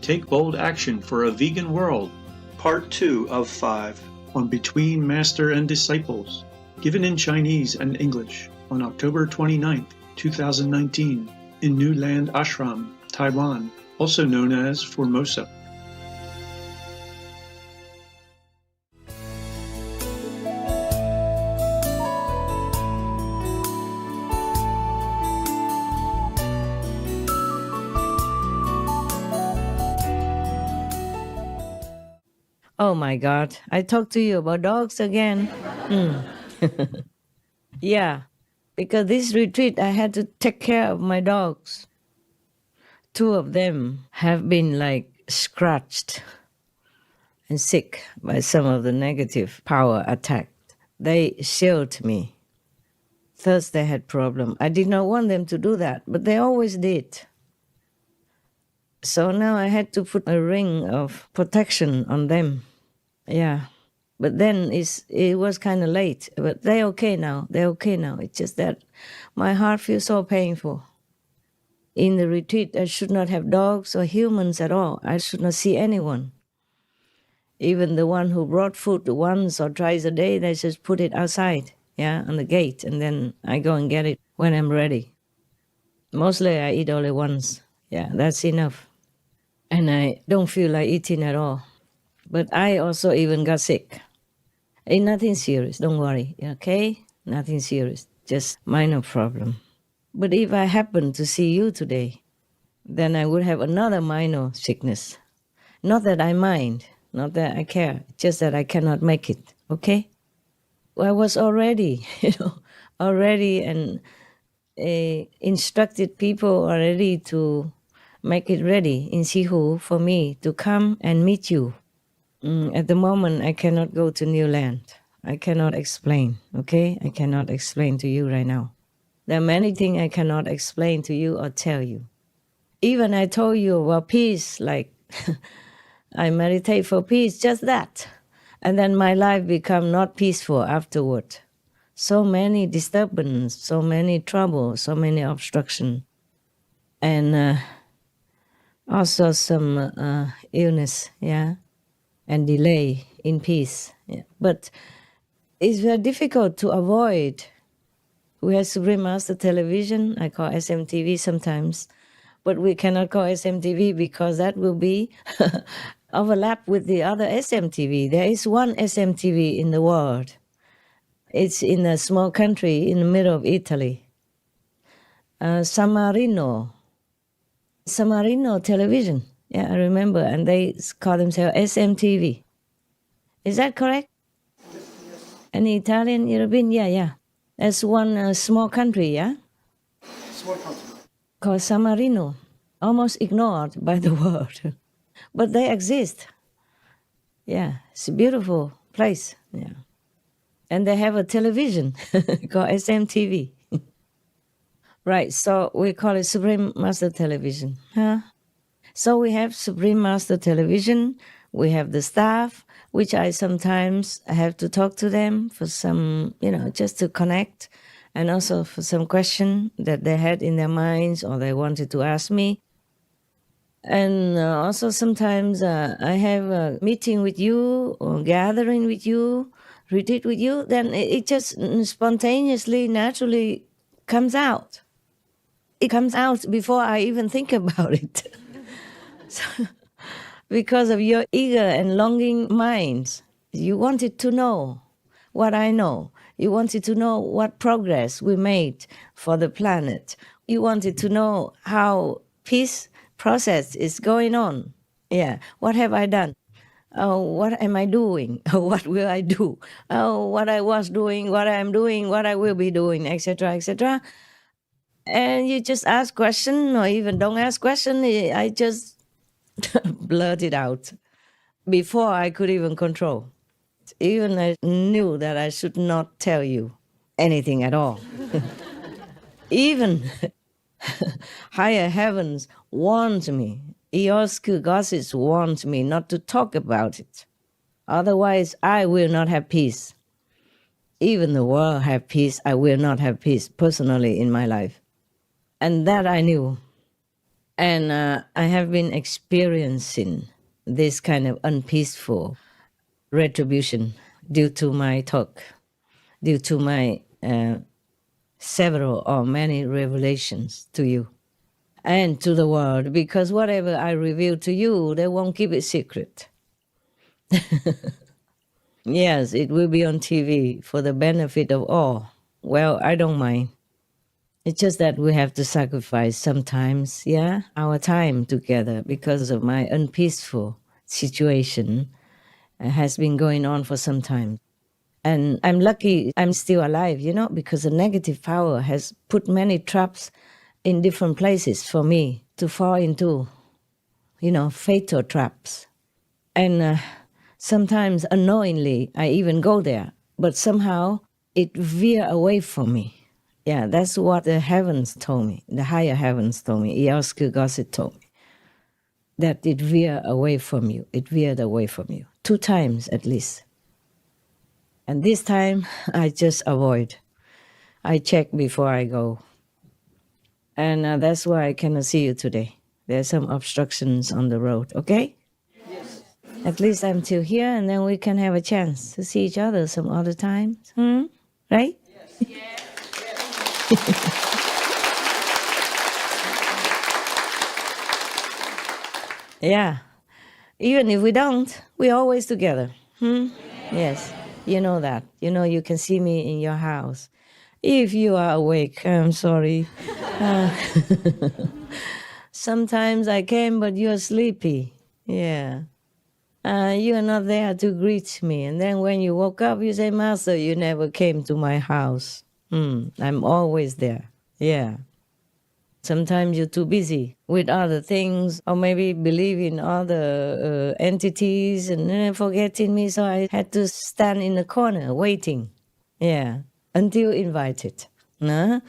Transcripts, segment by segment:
Take bold action for a vegan world. Part 2 of 5 on Between Master and Disciples, given in Chinese and English on October 29th, 2019, in New Land Ashram, Taiwan, also known as Formosa. Oh my God, I talked to you about dogs again. Yeah, because this retreat I had to take care of my dogs. 2 of them have been like scratched and sick by some of the negative power attack. They shielded me. First they had problem. I did not want them to do that, but they always did. So now I had to put a ring of protection on them. Yeah, but then it was kind of late. But they're okay now. They're okay now. It's just that my heart feels so painful. In the retreat, I should not have dogs or humans at all. I should not see anyone. Even the one who brought food once or twice a day, they just put it outside, yeah, on the gate, and then I go and get it when I'm ready. Mostly I eat only once. Yeah, that's enough. And I don't feel like eating at all. But I also even got sick. Ain't nothing serious, don't worry, okay? Nothing serious, just minor problem. But if I happen to see you today, then I would have another minor sickness. Not that I mind, not that I care, just that I cannot make it, okay? I was already, already and instructed people already to make it ready in Sihu for me to come and meet you. At the moment, I cannot go to New Land. I cannot explain, okay? I cannot explain to you right now. There are many things I cannot explain to you or tell you. Even I told you about peace, like I meditate for peace, just that. And then my life become not peaceful afterward. So many disturbance, so many trouble, so many obstruction. And also some illness, yeah? And delay in peace. Yeah. But it's very difficult to avoid. We have Supreme Master Television, I call SMTV sometimes, but we cannot call SMTV because that will be overlap with the other SMTV. There is one SMTV in the world. It's in a small country in the middle of Italy. Samarino Television. Yeah, I remember, and they call themselves SMTV. Is that correct? Any Italian, European? Yeah. That's one small country, yeah? Small country. Called San Marino, almost ignored by the world. But they exist. Yeah, it's a beautiful place, yeah. And they have a television called SMTV. Right, so we call it Supreme Master Television, huh? So we have Supreme Master Television, we have the staff, which I sometimes have to talk to them for some, just to connect, and also for some question that they had in their minds or they wanted to ask me. And also sometimes I have a meeting with you or gathering with you, retreat with you, then it just spontaneously, naturally comes out. It comes out before I even think about it. So, because of your eager and longing minds, you wanted to know what I know. You wanted to know what progress we made for the planet. You wanted to know how peace process is going on. Yeah, what have I done? Oh, what am I doing? What will I do? Oh, what I was doing, what I am doing, what I will be doing, etc., etc. And you just ask question, or even don't ask question. I just blurt it out before I could even control. Even I knew that I should not tell you anything at all. Even higher heavens warned me. Eosku goddess warned me not to talk about it. Otherwise, I will not have peace. Even the world have peace, I will not have peace personally in my life. And that I knew. And I have been experiencing this kind of unpeaceful retribution due to my talk, due to my several or many revelations to you and to the world, because whatever I reveal to you, they won't keep it secret. Yes, it will be on TV for the benefit of all. Well, I don't mind. It's just that we have to sacrifice sometimes, our time together because of my unpeaceful situation has been going on for some time. And I'm lucky I'm still alive, because the negative power has put many traps in different places for me to fall into, fatal traps. And sometimes unknowingly, I even go there, but somehow it veer away from me. Yeah, that's what the heavens told me, the higher heavens told me, Eosku Gossett told me, that it veered away from you. It veered away from you 2 times at least. And this time, I just avoid. I check before I go. And that's why I cannot see you today. There's some obstructions on the road, okay? Yes. At least I'm still here, and then we can have a chance to see each other some other times. Right? Yes. Yeah. Even if we don't, we're always together. Yes. You know that. You can see me in your house. If you are awake, I'm sorry. Sometimes I came, but you're sleepy. Yeah. You are not there to greet me. And then when you woke up, you say, Master, you never came to my house. I'm always there. Yeah. Sometimes you're too busy with other things, or maybe believe in other entities and forgetting me. So I had to stand in the corner waiting. Yeah. Until invited. No?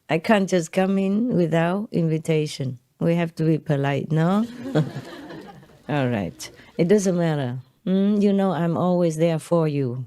I can't just come in without invitation. We have to be polite, no? All right. It doesn't matter. I'm always there for you,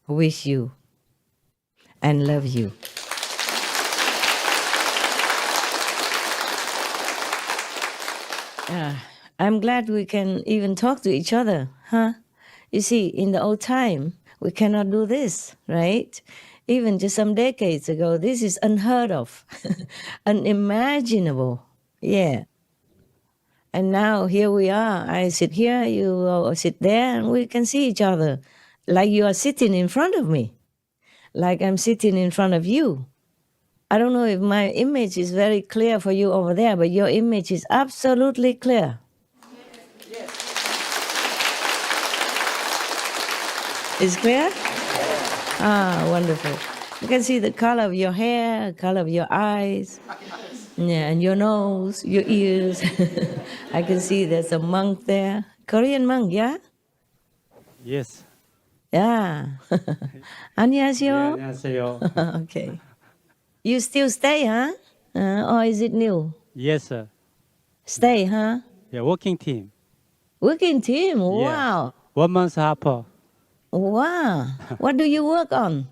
with you, and love you. I'm glad we can even talk to each other, huh? You see, in the old time, we cannot do this, right? Even just some decades ago, this is unheard of, unimaginable. Yeah. And now here we are. I sit here, you sit there, and we can see each other like you are sitting in front of me, like I'm sitting in front of you. I don't know if my image is very clear for you over there, but your image is absolutely clear. Yes. It's clear? Ah, wonderful. You can see the color of your hair, color of your eyes, and your nose, your ears. I can see there's a monk there. Korean monk, yeah? Yes. Yeah. 안녕하세요. 안녕하세요. Okay. You still stay, huh? Or is it new? Yes, sir. Stay, huh? Yeah, working team. Working team, wow. Yeah. 1 month helper. Wow. What do you work on?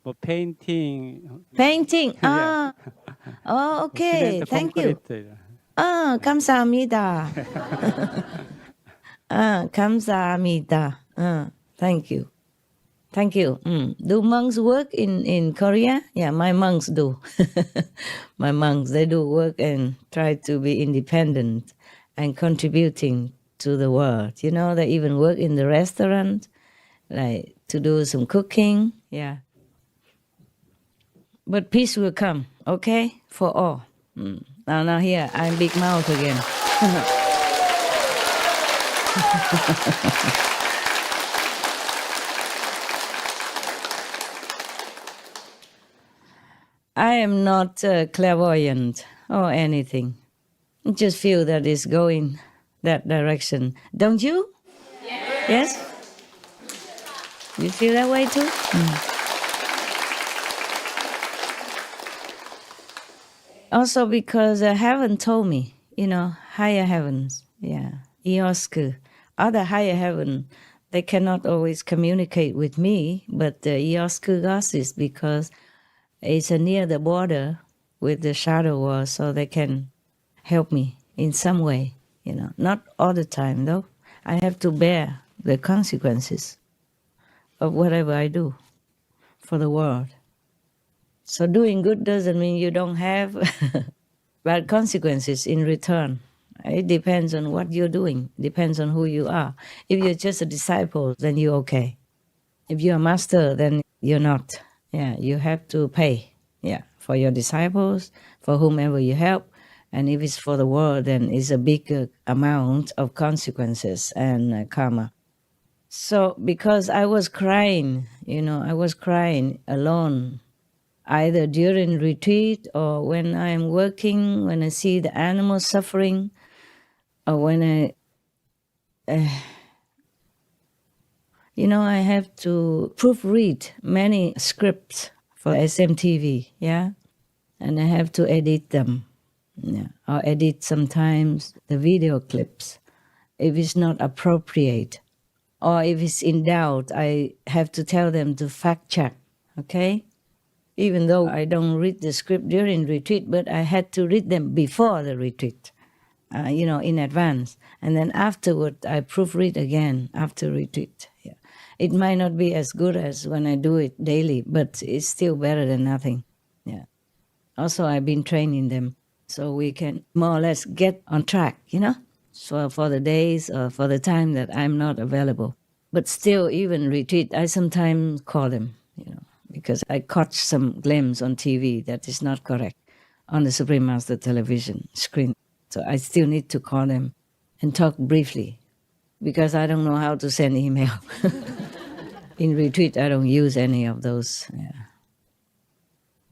For painting. Painting. Yeah. Oh, okay. 시멘트, Thank you. 콘크리트. 감사합니다. 감사합니다. Thank you. Thank you. Do monks work in Korea? Yeah, my monks do. My monks, they do work and try to be independent and contributing to the world. They even work in the restaurant, like to do some cooking. Yeah. But peace will come, okay? For all. Now here, I'm big mouth again. I am not clairvoyant or anything. I just feel that it's going that direction. Don't you? Yes? You feel that way too? Also because heaven told me, higher heavens, Eosku, other higher heaven, they cannot always communicate with me, but Eosku gossips because it's near the border with the shadow world, so they can help me in some way, not all the time though. I have to bear the consequences of whatever I do for the world. So doing good doesn't mean you don't have bad consequences in return. It depends on what you're doing, depends on who you are. If you're just a disciple, then you're okay. If you're a master, then you're not. Yeah, you have to pay, for your disciples, for whomever you help. And if it's for the world, then it's a bigger amount of consequences and karma. So because I was crying, I was crying alone, either during retreat or when I'm working, when I see the animals suffering, or when I have to proofread many scripts for SMTV, and I have to edit them, or edit sometimes the video clips if it's not appropriate, or if it's in doubt, I have to tell them to fact check, okay? Even though I don't read the script during retreat, but I had to read them before the retreat, in advance. And then afterward, I proofread again after retreat. Yeah. It might not be as good as when I do it daily, but it's still better than nothing. Yeah. Also, I've been training them so we can more or less get on track, so for the days or for the time that I'm not available. But still, even retreat, I sometimes call them, because I caught some glimpse on TV that is not correct on the Supreme Master television screen. So I still need to call them and talk briefly because I don't know how to send email. In retreat, I don't use any of those. Yeah.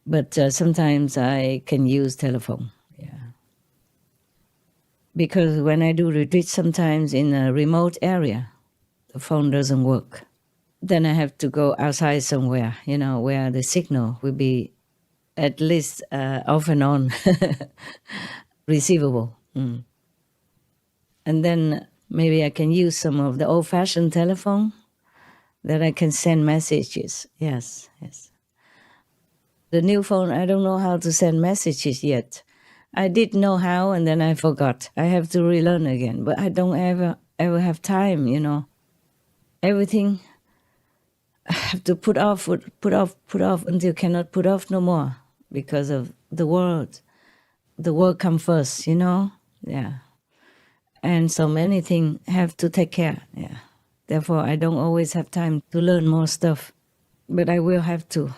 But sometimes I can use telephone. Because when I do retreat, sometimes in a remote area, the phone doesn't work. Then I have to go outside somewhere, where the signal will be at least off and on, receivable. And then maybe I can use some of the old-fashioned telephone that I can send messages. Yes. The new phone, I don't know how to send messages yet. I did know how, and then I forgot. I have to relearn again, but I don't ever have time, Everything I have to put off until cannot put off no more because of the world. The world come first, Yeah. And so many things have to take care, Therefore, I don't always have time to learn more stuff, but I will have to,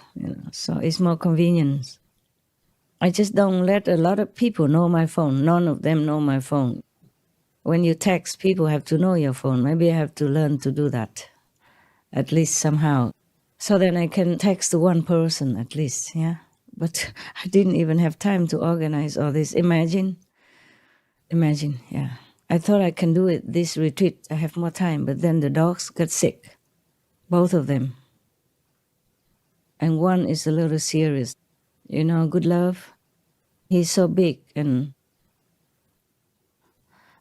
So it's more convenient. I just don't let a lot of people know my phone. None of them know my phone. When you text, people have to know your phone. Maybe I have to learn to do that, at least somehow. So then I can text to one person at least, But I didn't even have time to organize all this. Imagine, I thought I can do it this retreat. I have more time, but then the dogs got sick, both of them. And one is a little serious. Good love. He's so big, and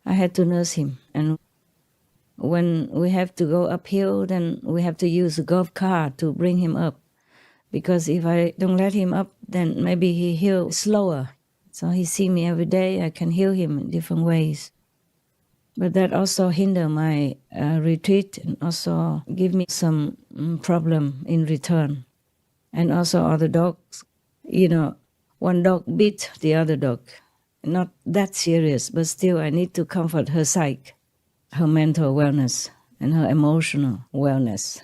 I had to nurse him. And when we have to go uphill, then we have to use a golf cart to bring him up. Because if I don't let him up, then maybe he heals slower. So he see me every day. I can heal him in different ways. But that also hinder my retreat and also give me some problem in return. And also other dogs, one dog beat the other dog. Not that serious, but still I need to comfort her psyche, her mental wellness, and her emotional wellness.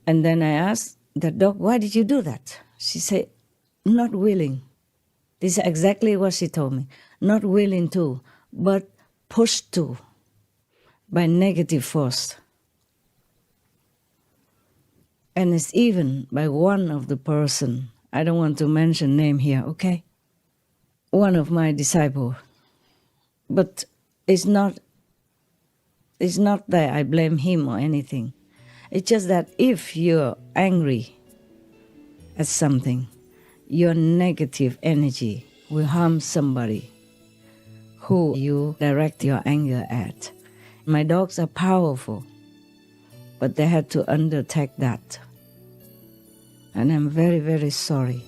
And then I asked that dog, why did you do that? She said, not willing. This is exactly what she told me. Not willing to, but pushed to by negative force. And it's even by one of the person, I don't want to mention name here, okay? One of my disciples. But it's not that I blame him or anything. It's just that if you're angry at something, your negative energy will harm somebody who you direct your anger at. My dogs are powerful, but they had to undertake that. And I'm very, very sorry.